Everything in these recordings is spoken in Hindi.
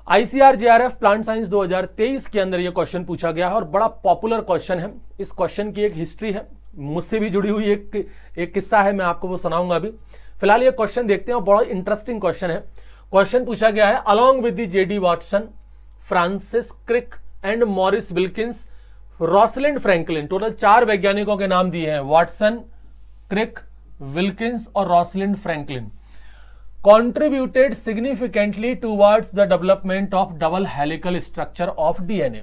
ICAR JRF प्लांट साइंस 2023 के अंदर यह क्वेश्चन पूछा गया है और बड़ा पॉपुलर क्वेश्चन है। इस क्वेश्चन की एक हिस्ट्री है, मुझसे भी जुड़ी हुई एक किस्सा है, मैं आपको वो सुनाऊंगा अभी। फिलहाल ये क्वेश्चन देखते हैं, बड़ा इंटरेस्टिंग क्वेश्चन है। क्वेश्चन पूछा गया है, along with the JD Watson, Francis Crick and Maurice Wilkins, Rosalind Franklin, total 4 वैज्ञानिकों के नाम दिए हैं, वाटसन, क्रिक, विल्किंस और रोसलिंड Franklin, contributed significantly towards the development of double helical structure of DNA।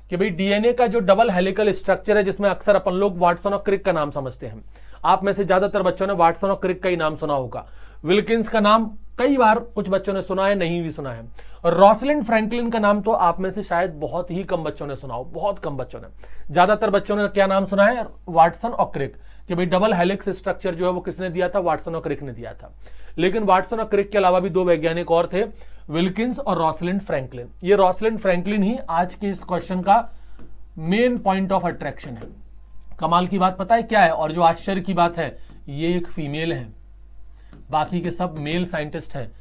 कि भाई डीएनए का जो डबल हेलिकल स्ट्रक्चर है, जिसमें अक्सर अपन लोग वाटसन और क्रिक का नाम समझते हैं, आप में से ज्यादातर बच्चों ने वाटसन और क्रिक का ही नाम सुना होगा। विल्किंस का नाम कई बार कुछ बच्चों ने सुना है, नहीं भी सुना है। और रोसलिंड फ्रैंकलिन का नाम तो आप में से शायद बहुत ही कम बच्चों ने सुना हो, बहुत कम बच्चों ने। ज्यादातर बच्चों ने क्या नाम सुना है? वाटसन और क्रिक। कि भाई डबल हेलिक्स स्ट्रक्चर जो है वो किसने दिया था? वाटसन और क्रिक ने दिया था। लेकिन वाटसन और क्रिक के अलावा भी 2 वैज्ञानिक और थे, विल्किंस और रोसलिंड फ्रैंकलिन। ये रोसलिंड फ्रैंकलिन ही आज के इस क्वेश्चन का मेन पॉइंट ऑफ अट्रैक्शन है। कमाल की बात पता है क्या है? और जो आश्चर्य की बात है, ये एक फीमेल है, बाकी के सब मेल साइंटिस्ट हैं।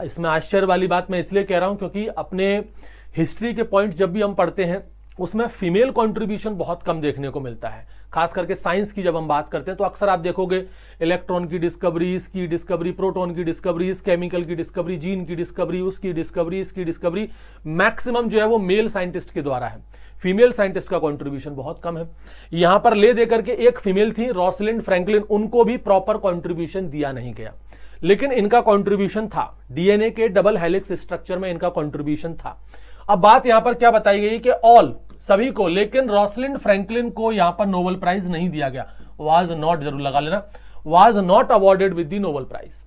इसमें आश्चर्य वाली बात मैं इसलिए कह रहा हूं क्योंकि अपने हिस्ट्री के पॉइंट जब भी हम पढ़ते हैं उसमें फीमेल कंट्रीब्यूशन बहुत कम देखने को मिलता है। खास करके साइंस की जब हम बात करते हैं तो अक्सर आप देखोगे इलेक्ट्रॉन की डिस्कवरी, इसकी डिस्कवरी, प्रोटॉन की डिस्कवरी, इस केमिकल की डिस्कवरी, जीन की डिस्कवरी, उसकी डिस्कवरी, इसकी डिस्कवरी, मैक्सिमम जो है वो मेल साइंटिस्ट के द्वारा है। फीमेल साइंटिस्ट का कंट्रीब्यूशन बहुत कम है। यहां पर ले देकर के एक फीमेल थी, रोसलिंड फ्रैंकलिन, उनको भी प्रॉपर कंट्रीब्यूशन दिया नहीं गया, लेकिन इनका कंट्रीब्यूशन था। डीएनए के डबल हेलिक्स स्ट्रक्चर में इनका कंट्रीब्यूशन था। अब बात यहां पर क्या बताई गई कि ऑल, सभी को, लेकिन रोसलिंड फ्रैंकलिन को यहां पर नोबेल प्राइज नहीं दिया गया। वाज नॉट, जरूर लगा लेना, was not awarded with the Nobel prize.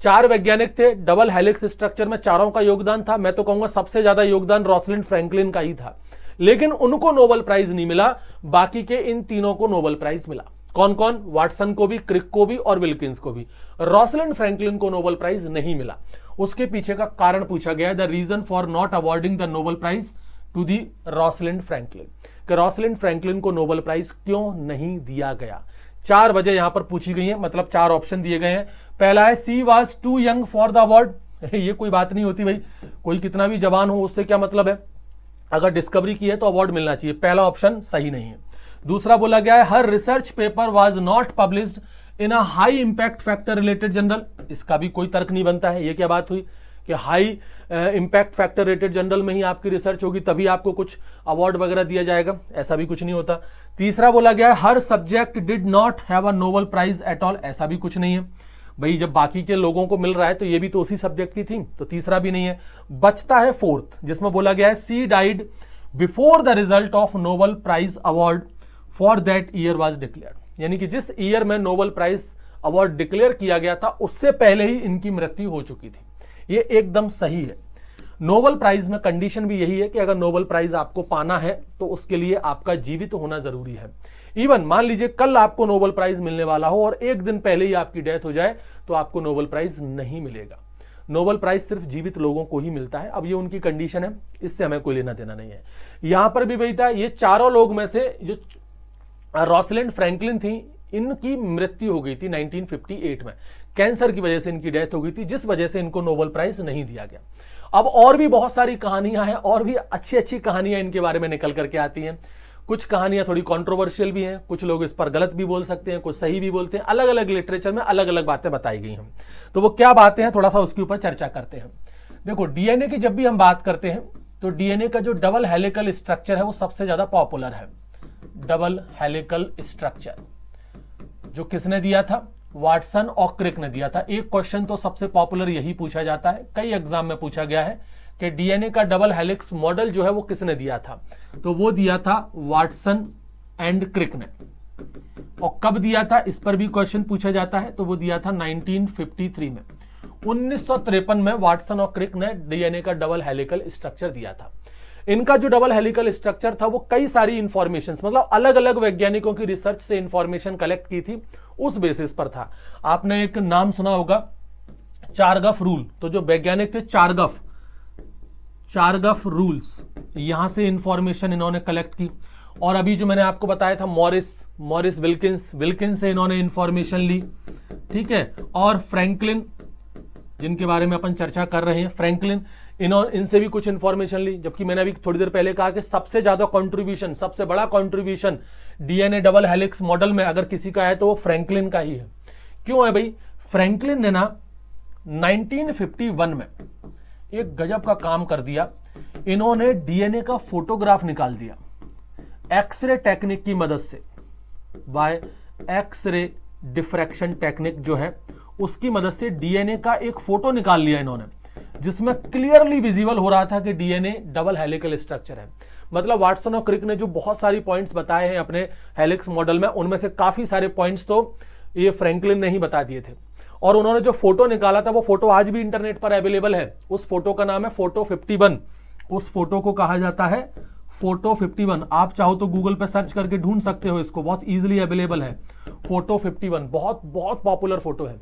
4 वैज्ञानिक थे, डबल हेलिक्स स्ट्रक्चर में चारों का योगदान था। मैं तो कहूंगा सबसे ज्यादा योगदान रोसलिंड फ्रैंकलिन का ही था, लेकिन उनको नोबेल प्राइज नहीं मिला। बाकी के इन तीनों को नोबेल प्राइज मिला। कौन कौन? वाटसन को भी, क्रिक को भी और विल्किंस को भी। रोसलिंड फ्रैंकलिन को नोबेल प्राइज नहीं मिला। उसके पीछे का कारण पूछा गया, the reason for not awarding the Nobel prize to the Rosalind Franklin, कि रोसलिंड फ्रैंकलिन को नोबेल प्राइज क्यों नहीं दिया गया। 4 वजह यहां पर पूछी गई है, मतलब 4 ऑप्शन दिए गए हैं। पहला है, she was too young for the award. ये कोई बात नहीं होती भाई, कोई कितना भी जवान हो उससे क्या मतलब है, अगर डिस्कवरी की है तो अवार्ड मिलना चाहिए। पहला ऑप्शन सही नहीं है। दूसरा बोला गया है, her research paper was not published in a high impact factor related journal. इसका भी कोई तर्क नहीं बनता है। ये क्या बात हुई कि high impact factor related journal में ही आपकी रिसर्च होगी तभी आपको कुछ अवार्ड वगैरह दिया जाएगा? ऐसा भी कुछ नहीं होता। तीसरा बोला गया है, हर subject did not have a Nobel prize at all. ऐसा भी कुछ नहीं है भाई, जब बाकी के लोगों को मिल रहा है तो ये भी तो उसी सब्जेक्ट की थी, तो तीसरा भी नहीं है। बचता है 4th, जिसमें बोला गया है, she died before the result of Nobel prize award for that year was declared. यानी कि जिस ईयर में नोबेल प्राइज अवार्ड डिक्लेयर किया गया था उससे पहले ही इनकी मृत्यु हो चुकी थी। ये एकदम सही है। नोबेल प्राइज में कंडीशन भी यही है कि अगर नोबेल प्राइज आपको पाना है तो उसके लिए आपका जीवित होना जरूरी है। इवन मान लीजिए कल आपको नोबेल प्राइज मिलने वाला हो और 1 दिन पहले ही आपकी डेथ हो जाए तो आपको नोबेल प्राइज नहीं मिलेगा। नोबेल प्राइज सिर्फ जीवित लोगों को ही मिलता है। अब ये उनकी कंडीशन है, इससे हमें कोई लेना देना नहीं है। यहां पर भी वही था, ये चारों लोग में से जो रोसलिंड फ्रैंकलिन थी, इनकी मृत्यु हो गई थी 1958 में। कैंसर की वजह से इनकी डेथ हो गई थी, जिस वजह से इनको नोबेल प्राइज नहीं दिया गया। अब और भी बहुत सारी कहानियां हैं, और भी अच्छी अच्छी कहानियां इनके बारे में निकल करके आती हैं। कुछ कहानियां थोड़ी कंट्रोवर्शियल भी हैं, कुछ लोग इस पर गलत भी बोल सकते हैं, कुछ सही भी बोलते हैं। अलग अलग लिटरेचर में अलग अलग बातें बताई गई हैं। तो वो क्या बातें हैं, थोड़ा सा उसके ऊपर चर्चा करते हैं। देखो, डीएनए की जब भी हम बात करते हैं तो डीएनए का जो डबल हेलिकल स्ट्रक्चर है वो सबसे ज्यादा पॉपुलर है। डबल हेलिकल स्ट्रक्चर जो किसने दिया था? वाटसन और क्रिक ने दिया था। एक क्वेश्चन तो सबसे पॉपुलर यही पूछा जाता है, कई एग्जाम में पूछा गया है कि डीएनए का डबल हेलिक्स मॉडल जो है वो किसने दिया था? तो वो दिया था वाटसन एंड क्रिक ने। और कब दिया था, इस पर भी क्वेश्चन पूछा जाता है, तो वो दिया था 1953 में। 1953 में वाटसन और क्रिक ने डीएनए का डबल हेलिकल स्ट्रक्चर दिया था। इनका जो डबल हेलिकल स्ट्रक्चर था वो कई सारी इंफॉर्मेशन, मतलब अलग अलग वैज्ञानिकों की रिसर्च से इंफॉर्मेशन कलेक्ट की थी, उस बेसिस पर था। आपने एक नाम सुना होगा, चारगफ रूल। तो जो वैज्ञानिक थे चारगफ रूल्स, यहां से इंफॉर्मेशन इन्होंने कलेक्ट की। और अभी जो मैंने आपको बताया था मॉरिस विल्किंस से इन्होंने इंफॉर्मेशन ली, ठीक है। और फ्रैंकलिन, जिनके बारे में अपन चर्चा कर रहे हैं, फ्रैंकलिन, इनसे भी कुछ इंफॉर्मेशन ली, जबकि मैंने अभी थोड़ी देर पहले कहा कि सबसे ज्यादा कंट्रीब्यूशन, सबसे बड़ा contribution DNA double helix model में अगर किसी का है तो वो फ्रैंकलिन का ही है। क्यों है भाई? फ्रैंकलिन ने ना 1951 में एक गजब का काम कर दिया। इन्होंने डीएनए का फोटोग्राफ निकाल दिया एक्सरे टेक्निक की मदद से, बाय एक्सरे डिफ्रैक्शन टेक्निक जो है उसकी मदद से डीएनए का एक फोटो निकाल लिया इन्होंने, जिसमें क्लियरली विजिबल हो रहा था कि डीएनए डबल हेलिकल स्ट्रक्चर है। मतलब वाटसन और क्रिक ने जो बहुत सारी पॉइंट्स बताए हैं अपने हेलिक्स मॉडल में, उनमें से काफी सारे पॉइंट्स तो ये फ्रैंकलिन ने ही बता दिए थे। और उन्होंने जो फोटो निकाला था वो फोटो आज भी इंटरनेट पर अवेलेबल है। उस फोटो का नाम है फोटो 51। उस फोटो को कहा जाता है फोटो 51। आप चाहो तो गूगल पे सर्च करके ढूंढ सकते हो इसको, बहुत इजीली अवेलेबल है फोटो 51। बहुत बहुत पॉपुलर फोटो है।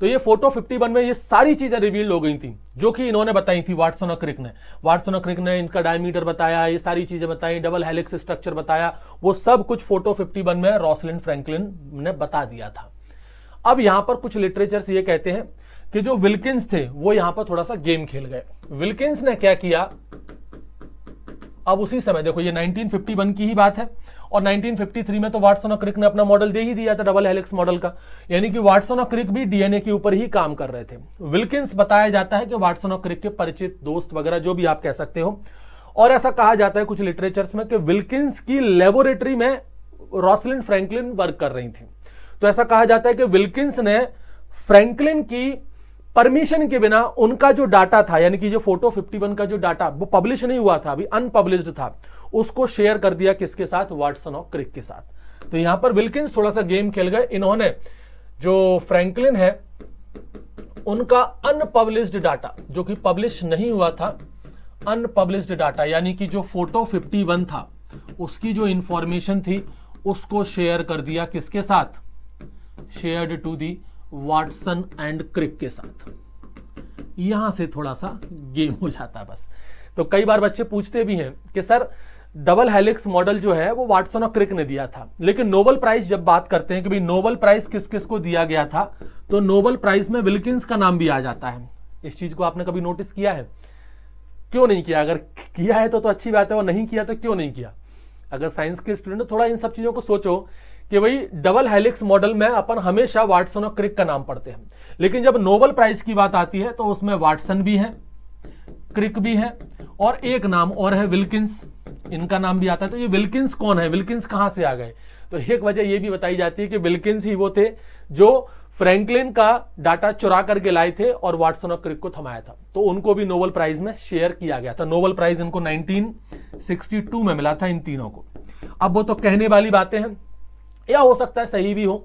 तो ये फोटो 51 में ये सारी चीजें रिवील्ड हो गई थी जो कि इन्होंने बताई थी वाटसन और क्रिक ने। वाटसन और क्रिक ने इनका डायमीटर बताया, ये सारी चीजें बताई, डबल हेलिक्स स्ट्रक्चर बताया, वो सब कुछ फोटो 51 में रोसलिंड फ्रैंकलिन ने बता दिया था। अब यहां पर कुछ लिटरेचर्स ये कहते हैं कि जो विल्किंस थे वो यहां पर थोड़ा सा गेम खेल गए। विल्किंस ने क्या किया, अब उसी समय देखो ये 1951 की ही बात है और 1953 में तो वाटसन और क्रिक ने अपना मॉडल दे ही दिया था डबल हेलिक्स मॉडल का, यानी कि वाटसन और क्रिक भी डीएनए के ऊपर ही काम कर रहे थे। विल्किंस बताया जाता है कि वाटसन और क्रिक के परिचित, दोस्त वगैरह जो भी आप कह सकते हो, और ऐसा कहा जाता है कुछ लिटरेचर्स में कि विल्किंस की लेबोरेटरी में रोसलिंड फ्रैंकलिन वर्क कर रही थी। तो ऐसा कहा जाता है कि विल्किंस ने फ्रैंकलिन की परमिशन के बिना उनका जो डाटा था, यानी कि जो फोटो 51 का जो डाटा वो पब्लिश नहीं हुआ था, अभी अनपब्लिश्ड था, उसको शेयर कर दिया किसके साथ? वाटसन और क्रिक के साथ। तो यहां पर विल्किंस थोड़ा सा गेम खेल गए। इन्होंने जो फ्रैंकलिन है उनका अनपब्लिश्ड डाटा, जो कि पब्लिश नहीं हुआ था, अनपब्लिश्ड डाटा यानी कि जो फोटो 51 था उसकी जो इंफॉर्मेशन थी उसको शेयर कर दिया किसके साथ? Shared to the Watson and Crick के साथ। यहां से थोड़ा सा गेम हो जाता है बस। तो कई बार बच्चे पूछते भी हैं कि सर डबल हेलिक्स मॉडल जो है वो वाटसन और क्रिक ने दिया था, लेकिन नोबेल प्राइज जब बात करते हैं कि भाई नोबेल प्राइज किस किस को दिया गया था, तो नोबेल प्राइज में विल्किंस का नाम भी आ जाता है। इस चीज को आपने कभी नोटिस किया है? क्यों नहीं किया? अगर किया है तो अच्छी बात है, और नहीं किया तो क्यों नहीं किया? अगर साइंस के स्टूडेंट थोड़ा इन सब चीजों को सोचो कि भाई डबल हेलिक्स मॉडल में अपन हमेशा वाटसन और क्रिक का नाम पढ़ते हैं, लेकिन जब नोबेल प्राइज की बात आती है तो उसमें वाटसन भी है, क्रिक भी है, और एक नाम और है विल्किंस, इनका नाम भी आता है। तो ये विल्किंस कौन है? विल्किंस कहां से आ गए? तो एक वजह यह भी बताई जाती है कि विल्किंस ही वो थे जो फ्रैंकलिन का डाटा चुरा करके लाए थे और वाटसन और क्रिक को थमाया था। तो उनको भी नोबेल प्राइज में शेयर किया गया था। नोबेल प्राइज इनको 1962 में मिला था इन तीनों को। अब वो तो कहने वाली बातें हैं, या हो सकता है सही भी हो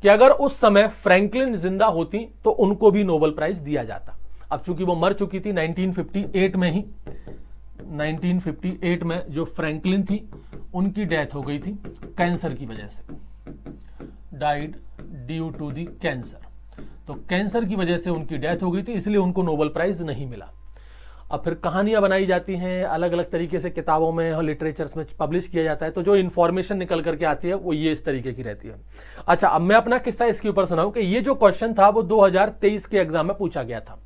कि अगर उस समय फ्रैंकलिन जिंदा होती तो उनको भी नोबेल प्राइज दिया जाता। अब चूंकि वो मर चुकी थी 1958 में ही, 1958 में जो फ्रैंकलिन थी उनकी डेथ हो गई थी कैंसर की वजह से, died due to the cancer. तो कैंसर की वजह से उनकी डेथ हो गई थी, इसलिए उनको नोबेल प्राइज नहीं मिला। अब फिर कहानियां बनाई जाती हैं अलग अलग तरीके से, किताबों में और लिटरेचर्स में पब्लिश किया जाता है, तो जो इन्फॉर्मेशन निकल करके आती है वो ये इस तरीके की रहती है। अच्छा, अब मैं अपना किस्सा इसके ऊपर सुनाऊं कि ये जो क्वेश्चन था वो 2023 के एग्जाम में पूछा गया था।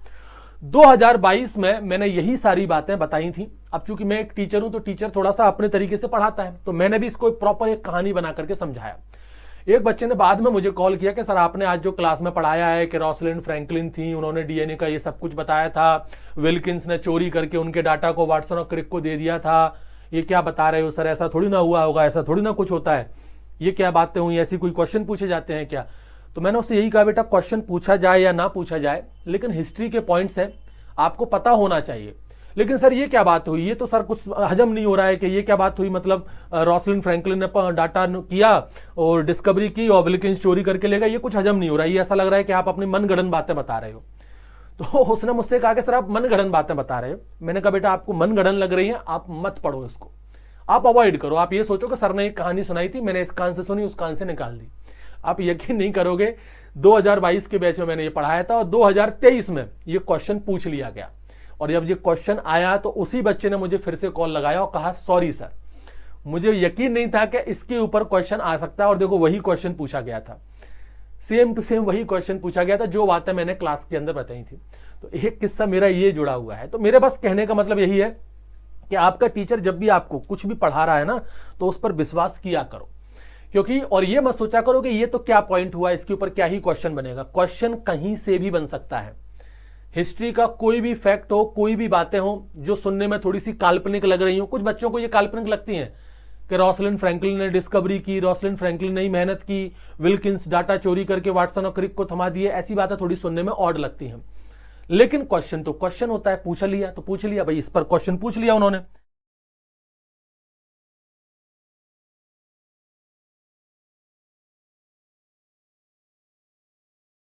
2022 में मैंने यही सारी बातें बताई थी। अब चूंकि मैं एक टीचर हूं तो टीचर थोड़ा सा अपने तरीके से पढ़ाता है, तो मैंने भी इसको प्रॉपर एक कहानी बना करके समझाया। एक बच्चे ने बाद में मुझे कॉल किया कि सर आपने आज जो क्लास में पढ़ाया है कि रोसलिंड फ्रैंकलिन थी, उन्होंने डीएनए का ये सब कुछ बताया था, विल्किंस ने चोरी करके उनके डाटा को वाटसन और क्रिक को दे दिया था, ये क्या बता रहे हो सर? ऐसा थोड़ी ना हुआ होगा, ऐसा थोड़ी ना कुछ होता है, ये क्या बातें हुई, ऐसी कोई क्वेश्चन पूछे जाते हैं क्या? तो मैंने उससे यही कहा, बेटा क्वेश्चन पूछा जाए या ना पूछा जाए, लेकिन हिस्ट्री के पॉइंट्स हैं, आपको पता होना चाहिए। लेकिन सर ये क्या बात हुई, ये तो सर कुछ हजम नहीं हो रहा है कि ये क्या बात हुई, मतलब रोसलिंड फ्रैंकलिन ने डाटा किया और डिस्कवरी की और विल्किंस चोरी करके ले गया, ये कुछ हजम नहीं हो रहा है, ये ऐसा लग रहा है कि आप अपनी मनगढ़ंत बातें बता रहे हो। तो उसने मुझसे कहा कि सर आप मनगढ़ंत बातें बता रहे हो। मैंने कहा बेटा आपको मनगढ़ंत लग रही है, आप मत पढ़ो इसको, आप अवॉइड करो। आप ये सोचो कि सर ने एक कहानी सुनाई थी, मैंने इस कान से सुनी, उस कान से निकाल दी। आप यकीन नहीं करोगे, 2022 के बैच में मैंने ये पढ़ाया था और 2023 में ये क्वेश्चन पूछ लिया गया। और जब ये क्वेश्चन आया तो उसी बच्चे ने मुझे फिर से कॉल लगाया और कहा सॉरी सर, मुझे यकीन नहीं था कि इसके ऊपर क्वेश्चन आ सकता है, और देखो वही क्वेश्चन पूछा गया था। सेम टू सेम वही क्वेश्चन पूछा गया था जो बातें मैंने क्लास के अंदर बताई थी। तो एक किस्सा मेरा ये जुड़ा हुआ है। तो मेरे पास कहने का मतलब यही है कि आपका टीचर जब भी आपको कुछ भी पढ़ा रहा है ना, तो उस पर विश्वास किया करो, क्योंकि और ये मत सोचा करो कि ये तो क्या पॉइंट हुआ, इसके ऊपर क्या ही क्वेश्चन बनेगा। क्वेश्चन कहीं से भी बन सकता है। हिस्ट्री का कोई भी फैक्ट हो, कोई भी बातें हो जो सुनने में थोड़ी सी काल्पनिक लग रही हो, कुछ बच्चों को ये काल्पनिक लगती हैं कि रोसलिन फ्रैंकलिन ने डिस्कवरी की, रोसलिन फ्रैंकलिन ने ही मेहनत की, विल्किंस डाटा चोरी करके वाटसन और क्रिक को थमा दिए, ऐसी बातें थोड़ी सुनने में ऑड लगती हैं। लेकिन क्वेश्चन तो क्वेश्चन होता है, पूछ लिया तो पूछ लिया भाई, इस पर क्वेश्चन पूछ लिया उन्होंने।